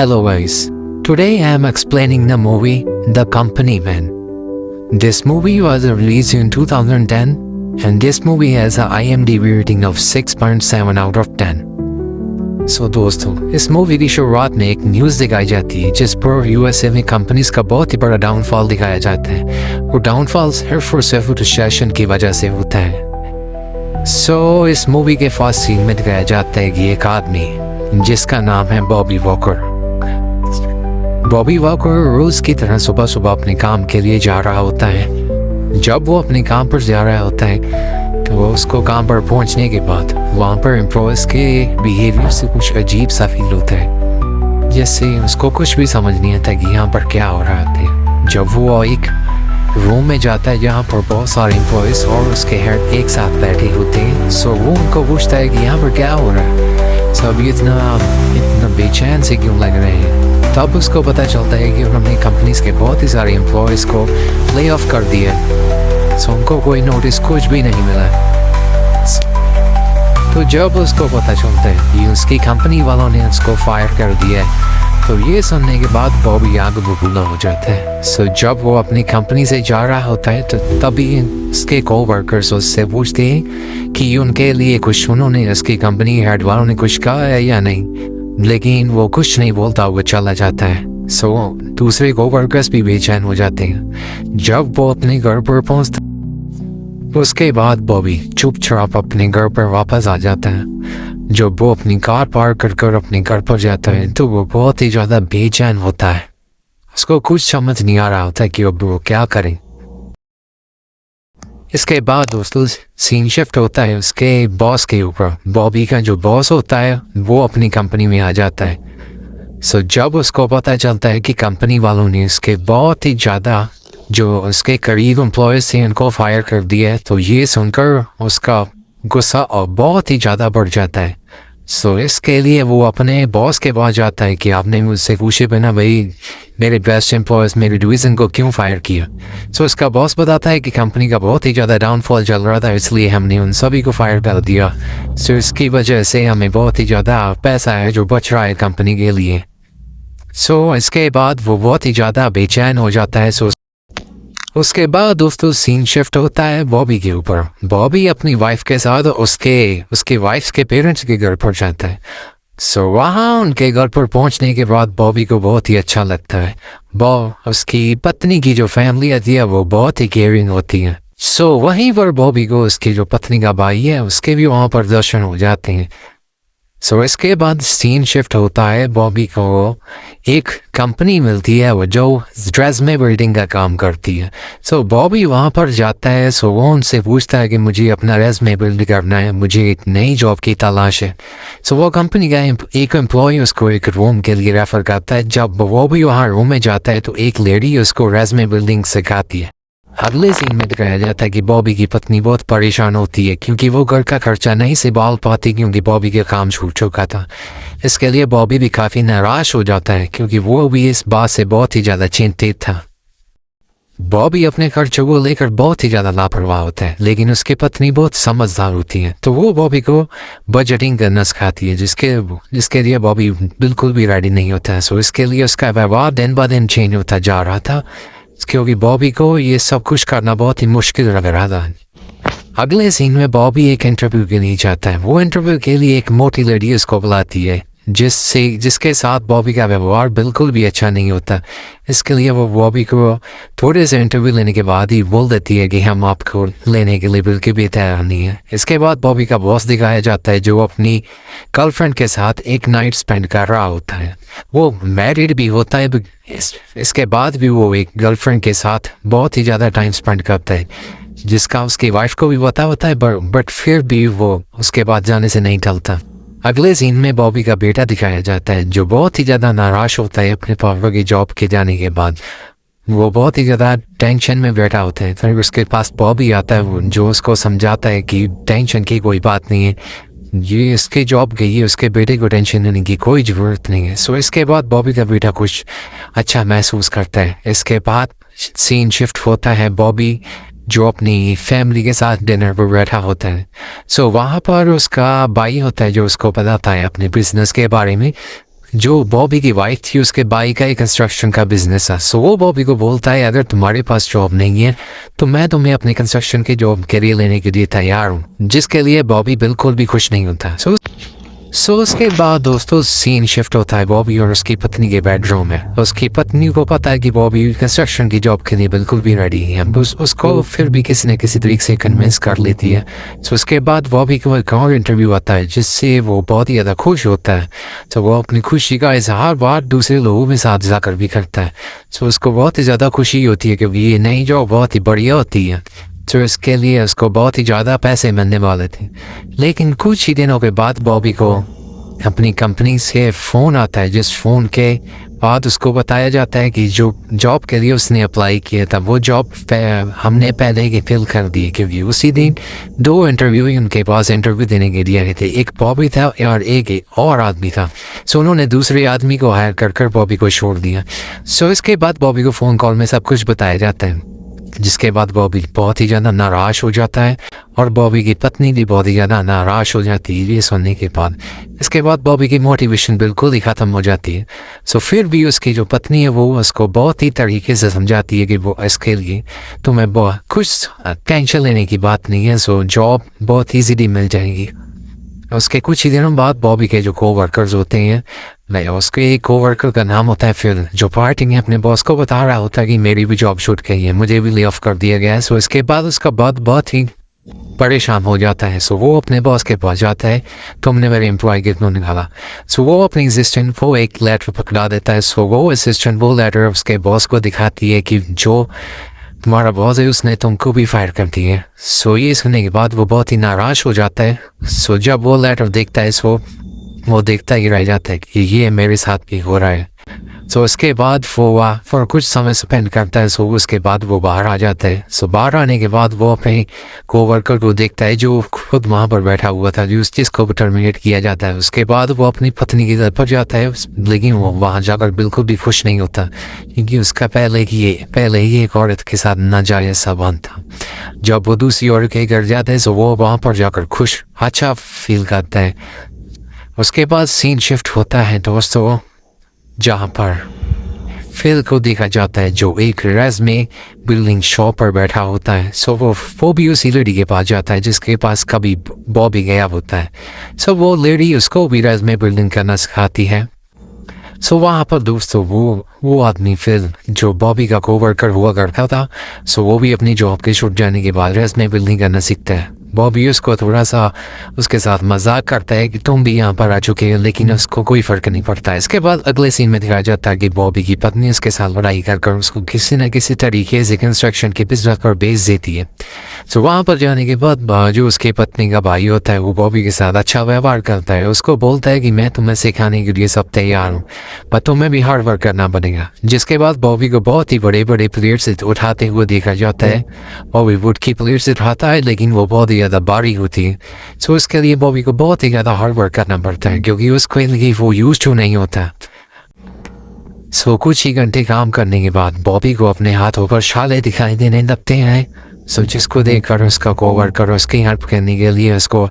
Hello guys, today I am explaining the movie The Company Man. This movie was released in 2010 and this movie has a IMDb rating of 6.7 out of 10. So दोस्तों, इस movie की शुरुआत में एक news दिखाई जाती है जिस पर यूएसए में कंपनीज का बहुत ही बड़ा डाउनफॉल दिखाया जाता है। वो डाउनफॉल सिर्फ और सिर्फ रिसेशन की वजह से होता है। इस मूवी के फर्स्ट सीन में दिखाया जाता है कि एक आदमी जिसका नाम है बॉबी वॉकर रोज की तरह सुबह सुबह अपने काम के लिए जा रहा होता है। जब वो अपने काम पर जा रहा होता है तो वो उसको काम पर पहुंचने के बाद वहाँ पर एम्प्लॉयज के बिहेवियर से कुछ अजीब सा फील होता है, जैसे उसको कुछ भी समझ नहीं आता कि यहाँ पर क्या हो रहा है। जब वो एक रूम में जाता है जहाँ पर बहुत सारे एम्प्लॉयज और उसके हेड एक साथ बैठे होते हैं, वो उनको पूछता है कि यहाँ पर क्या हो रहा है, सब इतना बेचैन से क्यों लग रहे हैं। तब उसको पता चलता है कि उन्होंने कंपनीज के बहुत ही सारे एम्प्लॉयज़ को ले ऑफ कर दिया, उनको कोई नोटिस कुछ भी नहीं मिला। तो जब उसको पता चलता है कि उसकी कंपनी वालों ने उसको फायर कर दिया है, तो ये सुनने के बाद बॉबी आग बबूला हो जाता है। जब वो अपनी कंपनी से जा रहा होता है तो तभी उसके कोवर्कर्स उससे पूछते हैं कि उनके लिए कुछ उन्होंने उसकी कंपनी हेड वालों ने कुछ कहा है या नहीं, लेकिन वो कुछ नहीं बोलता, वो चला जाता है। दूसरे कोवर्कर्स भी बेचैन हो जाते हैं। जब वो अपने घर पर पहुंचता उसके बाद बॉबी चुपचाप अपने घर पर वापस आ जाता है। जब वो अपनी कार पार्क कर अपने घर पर जाता है तो वो बहुत ही ज़्यादा बेचैन होता है। उसको कुछ समझ नहीं आ रहा होता कि अब वो क्या करें। इसके बाद दोस्तों सीन शिफ्ट होता है उसके बॉस के ऊपर। बॉबी का जो बॉस होता है वो अपनी कंपनी में आ जाता है। जब उसको पता चलता है कि कंपनी वालों ने उसके बहुत ही ज़्यादा जो उसके करीब एम्प्लॉयज़ थे उनको फायर कर दिया है, तो ये सुनकर उसका गुस्सा और बहुत ही ज़्यादा बढ़ जाता है। इसके लिए वो अपने बॉस के पास जाता है कि आपने मुझसे पूछे बिना भाई मेरे बेस्ट एम्प्लॉयज़ मेरी डिवीज़न को क्यों फायर किया। उसका बॉस बताता है कि कंपनी का बहुत ही ज़्यादा डाउनफॉल चल रहा था, इसलिए हमने उन सभी को फायर कर दिया। इसकी वजह से हमें बहुत ही ज़्यादा पैसा है जो बच रहा है कंपनी के लिए। इसके बाद वो बहुत ही ज़्यादा बेचैन हो जाता है। उसके बाद दोस्तों सीन शिफ्ट होता है बॉबी के ऊपर। बॉबी अपनी वाइफ के साथ उसके वाइफ के पेरेंट्स के घर पर जाता है। वहाँ उनके घर पर पहुँचने के बाद बॉबी को बहुत ही अच्छा लगता है। उसकी पत्नी की जो फैमिली होती है वो बहुत ही केयरिंग होती है। वहीं पर बॉबी को उसकी जो पत्नी का भाई है उसके भी वहाँ पर दर्शन हो जाते हैं। इसके बाद सीन शिफ्ट होता है बॉबी को एक कंपनी मिलती है वो जो रेज़्यूमे बिल्डिंग का काम करती है। बॉबी वहाँ पर जाता है। वो उनसे पूछता है कि मुझे अपना रेज़्यूमे बिल्ड करना है, मुझे एक नई जॉब की तलाश है। वो कंपनी का एक एम्प्लॉय उसको एक रूम के लिए रेफ़र करता है। जब वो भी वहाँ रूम में जाता है तो एक लेडी उसको रेज़्यूमे बिल्डिंग सिखाती है। अगले सीन में दिखाया जाता है कि बॉबी की पत्नी बहुत परेशान होती है क्योंकि वो घर का खर्चा नहीं संभाल पाती क्योंकि बॉबी का काम छूट चुका था। इसके लिए बॉबी भी काफ़ी नाराज़ हो जाता है क्योंकि वो भी इस बात से बहुत ही ज़्यादा चिंतित था। बॉबी अपने खर्चों को लेकर बहुत ही ज़्यादा लापरवाह होता है, लेकिन उसकी पत्नी बहुत समझदार होती है। तो वो बॉबी को बजटिंग करना सिखाती है जिसके लिए बॉबी बिल्कुल भी रेडी नहीं होता है। इसके लिए उसका व्यवहार दिन ब दिन चेंज होता जा रहा था क्योंकि बॉबी को ये सब कुछ करना बहुत ही मुश्किल लग रहा था। अगले सीन में बॉबी एक इंटरव्यू के लिए जाता है। वो इंटरव्यू के लिए एक मोटी लेडी उसको बुलाती है जिसके साथ बॉबी का व्यवहार बिल्कुल भी अच्छा नहीं होता। इसके लिए वो बॉबी को थोड़े से इंटरव्यू लेने के बाद ही बोल देती है कि हम आपको लेने के लिए बिल्कुल भी तैयार नहीं है। इसके बाद बॉबी का बॉस दिखाया जाता है जो अपनी गर्लफ्रेंड के साथ एक नाइट स्पेंड कर रहा होता है। वो मैरिड भी होता है, इसके बाद भी वो एक गर्लफ्रेंड के साथ बहुत ही ज़्यादा टाइम स्पेंड करता है जिसका उसकी वाइफ को भी पता होता है, बट फिर भी वो उसके बाद जाने से नहीं टलता। अगले सीन में बॉबी का बेटा दिखाया जाता है जो बहुत ही ज़्यादा नाराज़ होता है अपने पापा की जॉब के जाने के बाद। वो बहुत ही ज़्यादा टेंशन में बैठा होता है। फिर उसके पास बॉबी आता है जो उसको समझाता है कि टेंशन की कोई बात नहीं है, ये इसकी जॉब गई है, उसके बेटे को टेंशन लेने की कोई ज़रूरत नहीं है। इसके बाद बॉबी का बेटा कुछ अच्छा महसूस करता है। इसके बाद सीन शिफ्ट होता है बॉबी जो अपनी फैमिली के साथ डिनर पर बैठा होता है। वहाँ पर उसका भाई होता है जो उसको बताता है अपने बिजनेस के बारे में जो बॉबी की वाइफ थी उसके भाई का एक कंस्ट्रक्शन का बिजनेस है। सो वो बॉबी को बोलता है अगर तुम्हारे पास जॉब नहीं है तो मैं तुम्हें अपने कंस्ट्रक्शन की जॉब के लिए लेने के लिए तैयार हूँ, जिसके लिए बॉबी बिल्कुल भी खुश नहीं होता। सो उसके बाद दोस्तों सीन शिफ्ट होता है बॉबी और उसकी पत्नी के बेडरूम में। उसकी पत्नी को पता है कि बॉबी कंस्ट्रक्शन की जॉब के लिए बिल्कुल भी रेडी है, उसको फिर भी किसी न किसी तरीके से कन्विंस कर लेती है। सो उसके बाद बॉबी को एक और इंटरव्यू आता है जिससे वो बहुत ही ज़्यादा खुश होता है। तो वो अपनी खुशी का इजहार बात दूसरे लोगों में साथ जाकर भी करता है। सो उसको बहुत ही ज़्यादा खुशी होती है क्योंकि ये नई जॉब बहुत ही बढ़िया होती है, तो इसके लिए उसको बहुत ही ज़्यादा पैसे मिलने वाले थे। लेकिन कुछ ही दिनों के बाद बॉबी को अपनी कंपनी से फ़ोन आता है, जिस फ़ोन के बाद उसको बताया जाता है कि जो जॉब के लिए उसने अप्लाई किया था वो जॉब हमने पहले ही फिल कर दी, क्योंकि उसी दिन 2 इंटरव्यू उनके पास इंटरव्यू देने के लिए आए थे। एक बॉबी था और एक और आदमी था। सो उन्होंने दूसरे आदमी को हायर कर बॉबी को छोड़ दिया। सो इसके बाद बॉबी को फ़ोन कॉल में सब कुछ बताया जाता है, जिसके बाद बॉबी बहुत ही ज़्यादा नाराज़ हो जाता है और बॉबी की पत्नी भी बहुत ही ज़्यादा नाराज़ हो जाती है ये सुनने के बाद। इसके बाद बॉबी की मोटिवेशन बिल्कुल ही ख़त्म हो जाती है। सो फिर भी उसकी जो पत्नी है वो उसको बहुत ही तरीके से समझाती है कि वो इसके लिए तुम्हें बहुत कुछ टेंशन लेने की बात नहीं है, सो जॉब बहुत ईजीली मिल जाएगी। उसके कुछ ही दिनों बाद बॉबी के जो कोवर्कर्स होते हैं, नहीं उसके एक कोवर्कर का नाम होता है फिल, जो पार्टी में अपने बॉस को बता रहा होता है कि मेरी भी जॉब छूट गई है, मुझे भी ले ऑफ कर दिया गया है। सो इसके बाद उसका बहुत ही परेशान हो जाता है। सो वो अपने बॉस के पास जाता है, तुमने मेरे एम्प्लॉय को क्यों निकाला। सो वो अपने असिस्टेंट को एक लेटर पकड़ा देता है। सो वो असिस्टेंट वो लेटर उसके बॉस को दिखाती है कि जो तुम्हारा बॉस है उसने तुमको भी फायर कर दी है। सो ये सुनने के बाद वो बहुत ही नाराज़ हो जाता है। सो जब वो लेटर देखता है सो वो देखता ही रह जाता है कि ये मेरे साथ भी हो रहा है। सो उसके बाद वो फॉर कुछ समय स्पेंड करता है। सो उसके बाद वो बाहर आ जाता है। सो बाहर आने के बाद वो अपने कोवर्कर को देखता है जो खुद वहाँ पर बैठा हुआ था, जिसको टर्मिनेट किया जाता है। उसके बाद वो अपनी पत्नी की तरफ जाता है, लेकिन वो वहाँ जाकर बिल्कुल भी खुश नहीं होता क्योंकि उसका पहले ही एक औरत के साथ नाजायज़ संबंध था। जब वो दूसरी औरत के घर जाता है तो वो वहाँ पर जाकर खुश अच्छा फील करता है। उसके बाद सीन शिफ्ट होता है दोस्तों, जहाँ पर फिल को देखा जाता है जो एक रेज़मे बिल्डिंग शॉप पर बैठा होता है। सो वो भी उसी लेडी के पास जाता है जिसके पास कभी बॉबी गया होता है। सो वो लेडी उसको भी रेज़मे बिल्डिंग करना सिखाती है। सो वहाँ पर दोस्तों वो आदमी फिल जो बॉबी का कोवर्कर हुआ करता था, सो वो भी अपनी जॉब के छूट जाने के बाद रेज़मे बिल्डिंग करना सीखता है। बॉबी उसको थोड़ा सा उसके साथ मजाक करता है कि तुम भी यहाँ पर आ चुके हो, लेकिन उसको कोई फ़र्क नहीं पड़ता। इसके बाद अगले सीन में दिखाया जाता है कि बॉबी की पत्नी उसके साथ लड़ाई कर उसको किसी न किसी तरीके से कंस्ट्रक्शन के बिजनेस पर बेच देती है। तो वहाँ पर जाने के बाद जो उसके पत्नी का भाई होता है वो बॉबी के साथ अच्छा व्यवहार करता है। उसको बोलता है कि मैं तुम्हें सिखाने के लिए सब तैयार हूँ, पर तुम्हें भी हार्ड वर्क करना पड़ेगा। जिसके बाद बॉबी को बहुत ही बड़े प्लेयर से उठाते हुए देखा जाता है। बॉलीवुड की प्लेयर से उठाता है, लेकिन वो बहुत ही ज़्यादा भारी होती है। सो इसके लिए बॉबी को बहुत ही ज़्यादा हार्ड वर्क करना पड़ता है क्योंकि उसके लिए वो यूज टू नहीं होता। सो कुछ ही घंटे काम करने के बाद बॉबी को अपने हाथों पर छाले दिखाई देने लगते हैं। सो जिसको देखकर उसका कोवर्कर उसकी हेल्प करने के लिए उसको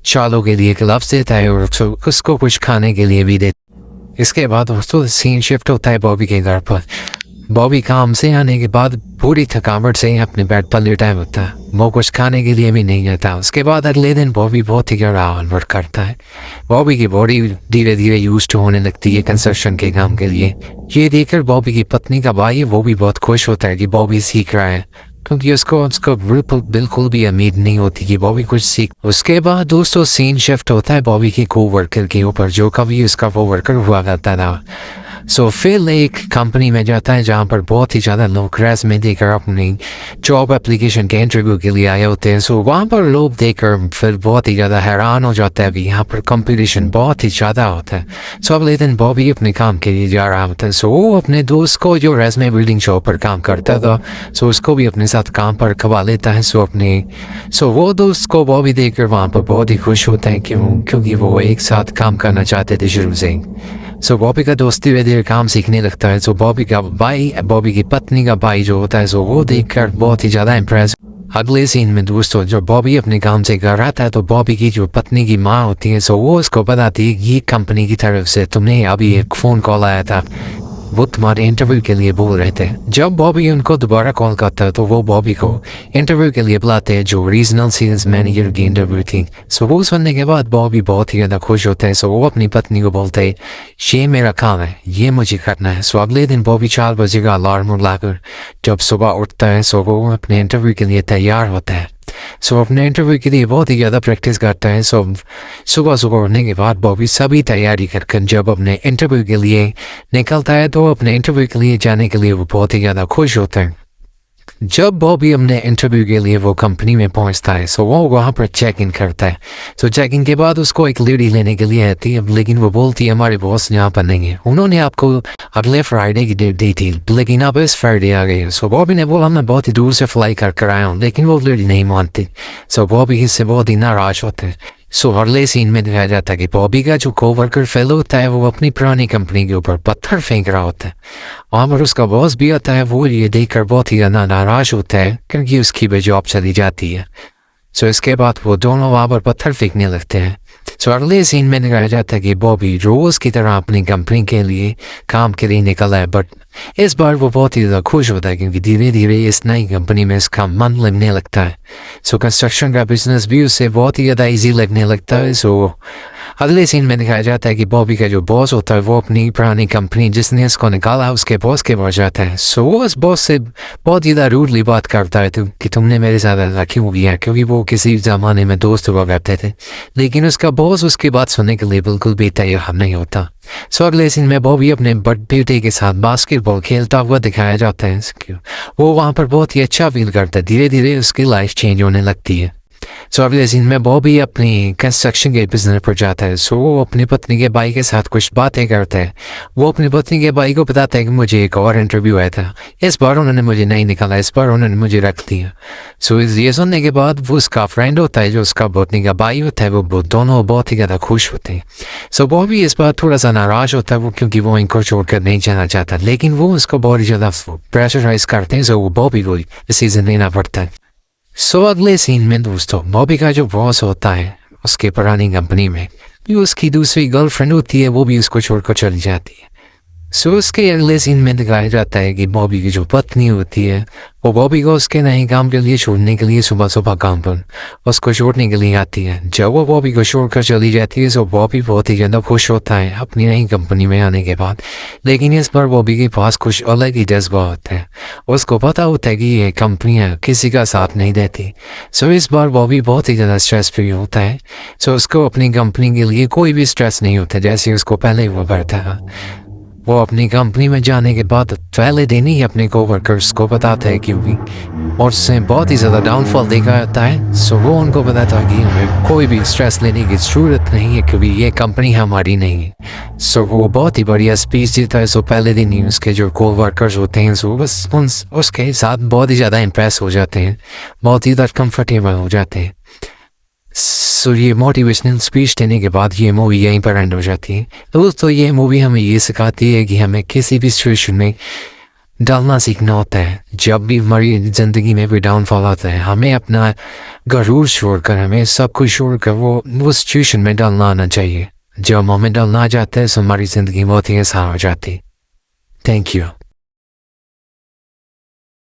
छालों के लिए ग्लव्स देता है और उसको कुछ खाने के लिए भी देता है। इसके बाद दोस्तों सीन शिफ्ट होता है बॉबी के घर पर। बॉबी काम से आने के बाद पूरी थकावट से अपने बेड पर लेटा होता है, वो कुछ खाने के लिए भी नहीं जाता। उसके बाद अगले दिन बॉबी बहुत ही ज़्यादा हार्ड वर्क करता है। बॉबी की बॉडी धीरे धीरे यूज टू होने लगती है कंस्ट्रक्शन के काम के लिए। ये देखकर बॉबी की पत्नी का भाई वो भी बहुत खुश होता है कि बॉबी सीख रहा है, क्योंकि उसको बिल्कुल भी उम्मीद नहीं होती कि बॉबी कुछ सीख। उसके बाद दोस्तों सीन शिफ्ट होता है बॉबी के कोवर्कर के ऊपर जो कभी उसका कोवर्कर हुआ करता था। सो फिल एक कंपनी में जाता है जहाँ पर बहुत ही ज़्यादा लोग रेज़मे देकर अपनी जॉब एप्लीकेशन के इंटरव्यू के लिए आए होते हैं। सो वहाँ पर लोग देखकर फिर बहुत ही ज़्यादा हैरान हो जाता है कि यहाँ पर कंपटीशन बहुत ही ज़्यादा होता है। सो अगले दिन बॉबी अपने काम के लिए जा रहा होता है। सो वो अपने दोस्त को जो रेज़मे बिल्डिंग शॉप पर काम करता था, सो उसको भी अपने साथ काम पर खवा लेता है। सो वो दोस्त को बॉबी देखकर वहाँ पर बहुत ही खुश होता है क्योंकि वो एक साथ काम करना चाहते थे शुरू से। सो बॉबी का दोस्त धीरे धीरे काम सीखने लगता है। सो बॉबी की पत्नी का भाई जो होता है सो वो देखकर बहुत ही ज़्यादा इम्प्रेस अगले सीन में दोस्तों जब बॉबी अपने काम से घर आता है तो बॉबी की जो पत्नी की माँ होती है सो वो उसको बताती है ये कंपनी की तरफ से तुमने अभी एक फ़ोन कॉल आया था, वो तुम्हारे इंटरव्यू के लिए बोल रहे थे। जब बॉबी उनको दोबारा कॉल करता है तो वो बॉबी को इंटरव्यू के लिए बुलाते हैं जो रीजनल सेल्स मैनेजर की इंटरव्यू थी। सो वो सुनने के बाद बॉबी बहुत ही ज़्यादा खुश होते हैं। सो वो अपनी पत्नी को बोलते हैं ये मेरा काम है, ये मुझे करना है। सो अगले दिन बॉबी 4 बजे का अलार्म लगाकर जब सुबह उठता है सो वो अपने इंटरव्यू के लिए तैयार होता है। सो अपने इंटरव्यू के लिए बहुत ही ज़्यादा प्रैक्टिस करता है। सो सुबह सुबह उठने के बाद बॉबी सभी तैयारी कर जब अपने इंटरव्यू के लिए निकलता है तो अपने इंटरव्यू के लिए जाने के लिए वो बहुत ही ज़्यादा खुश होता है। जब बॉबी अपने इंटरव्यू के लिए वो कंपनी में पहुंचता है सो वो वहाँ पर चेक इन करता है। सो चेक इन के बाद उसको एक लेडी लेने के लिए आती है, लेकिन वो बोलती है हमारे बॉस यहाँ पर नहीं है, उन्होंने आपको अगले फ्राइडे की डेट दी थी लेकिन आप इस फ्राइडे आ गए। सो बॉबी ने बोला मैं बहुत ही दूर से फ्लाई कर आया हूँ, लेकिन वो लेडी नहीं मानती। सो बॉबी इससे बहुत ही नाराज होते हैं। सो अगले सीन में दिखाया जाता है कि बॉबी का जो कोवर्कर फेलो होता है वो अपनी पुरानी कंपनी के ऊपर पत्थर फेंक रहा होता है। वहाँ पर उसका बॉस भी आता है, वो ये देखकर बहुत ही ज़्यादा नाराज होता है क्योंकि उसकी भी जॉब चली जाती है। सो इसके बाद वो दोनों वहाँ पर पत्थर फेंकने लगते हैं। सो अगले सीन में दिखाया जाता है कि बॉबी रोज़ की तरह अपनी कंपनी के लिए काम के लिए निकला है, बट इस बार वो बहुत ही ज़्यादा खुश होता है क्योंकि धीरे धीरे इस नई कंपनी में इसका मन लगने लगता है। सो कंस्ट्रक्शन का बिजनेस भी उससे बहुत ही ज़्यादा ईजी लगने लगता है। सो अगले सीन में दिखाया जाता है कि बॉबी का जो बॉस होता है वो अपनी पुरानी कंपनी जिसने इसको निकाला उसके बॉस के पास जाता है। सो वो उस बॉस से बहुत ज़्यादा रूडली बात करता है कि तुमने मेरे साथ ऐसा क्यों किया, क्योंकि वो किसी ज़माने में दोस्त हुआ करते थे। लेकिन उसका बॉस उसकी बात सुनने के लिए बिल्कुल भी तैयार नहीं होता। सो अगले सीन में बॉबी अपने बड़े बेटे के साथ बास्केटबॉल खेलता हुआ दिखाया जाता है। वो वहाँ पर बहुत ही अच्छा फील करता है, धीरे धीरे उसकी लाइफ चेंज होने लगती है। सो अगले सीन में बॉबी अपनी कंस्ट्रक्शन के बिजनेस पर जाता है। सो वो अपनी पत्नी के भाई के साथ कुछ बातें करता है। वो अपनी पत्नी के भाई को बताता है कि मुझे एक और इंटरव्यू आया था, इस बार उन्होंने मुझे नहीं निकाला, इस बार उन्होंने मुझे रख लिया। सो ये सुनने के बाद वो उसका फ्रेंड होता है जो उसका पत्नी का भाई होता है वो दोनों बहुत ही ज़्यादा खुश होते हैं। सो बॉबी इस बार थोड़ा सा नाराज़ होता है वो क्योंकि वो इनको छोड़कर नहीं जाना चाहता, लेकिन वो उसको बहुत ज़्यादा प्रेशराइज करते हैं। सो वो बॉबी को डिसीजन लेना पड़ता है। सो अगले सीन में दोस्तों बॉबी का जो बॉस होता है उसके पुरानी कंपनी में भी उसकी दूसरी गर्लफ्रेंड होती है, वो भी उसको छोड़कर चली जाती है। सो उसके अगले सीन में दिखाया जाता है कि बॉबी की जो पत्नी होती है वो बॉबी को उसके नए काम के लिए छोड़ने के लिए सुबह सुबह काम पर उसको छोड़ने के लिए आती है। जब वो बॉबी को छोड़कर चली जाती है तो बॉबी बहुत ही ज़्यादा खुश होता है अपनी नई कंपनी में आने के बाद, लेकिन इस बार बॉबी के पास कुछ अलग ही जज्बा होता है। उसको पता होता है कि ये कंपनियाँ किसी का साथ नहीं देती। सो इस बार बॉबी बहुत ही ज़्यादा स्ट्रेस फ्री होता है। सो उसको अपनी कंपनी के लिए कोई भी स्ट्रेस नहीं होता जैसे उसको पहले हुआ करता था। वो अपनी कंपनी में जाने के बाद पहले दिन ही अपने कोवर्कर्स को बताता है क्योंकि और उससे बहुत ही ज़्यादा डाउनफॉल देखा जाता है। सो वो उनको बताता है कि हमें कोई भी स्ट्रेस लेने की ज़रूरत नहीं है क्योंकि ये कंपनी हमारी नहीं है। सो वो बहुत ही बढ़िया स्पीच देता है। सो पहले दिन ही उसके जो कोवर्कर्स होते हैं सो बस उसके साथ बहुत ही ज़्यादा इम्प्रेस हो जाते हैं, बहुत ही ज़्यादा कम्फर्टेबल हो जाते हैं। सो ये मोटिवेशनल स्पीच देने के बाद ये मूवी यहीं पर एंड हो जाती है। दोस्तों ये मूवी हमें ये सिखाती है कि हमें किसी भी सिचुएशन में डालना सीखना होता है। जब भी हमारी ज़िंदगी में भी डाउनफॉल आता है हमें अपना गरूर छोड़कर हमें सब कुछ छोड़कर वो सिचुएशन में डालना आना चाहिए। जब हमें डालना आ जाता है तो हमारी ज़िंदगी बहुत ही आसान हो जाती है। Thank you.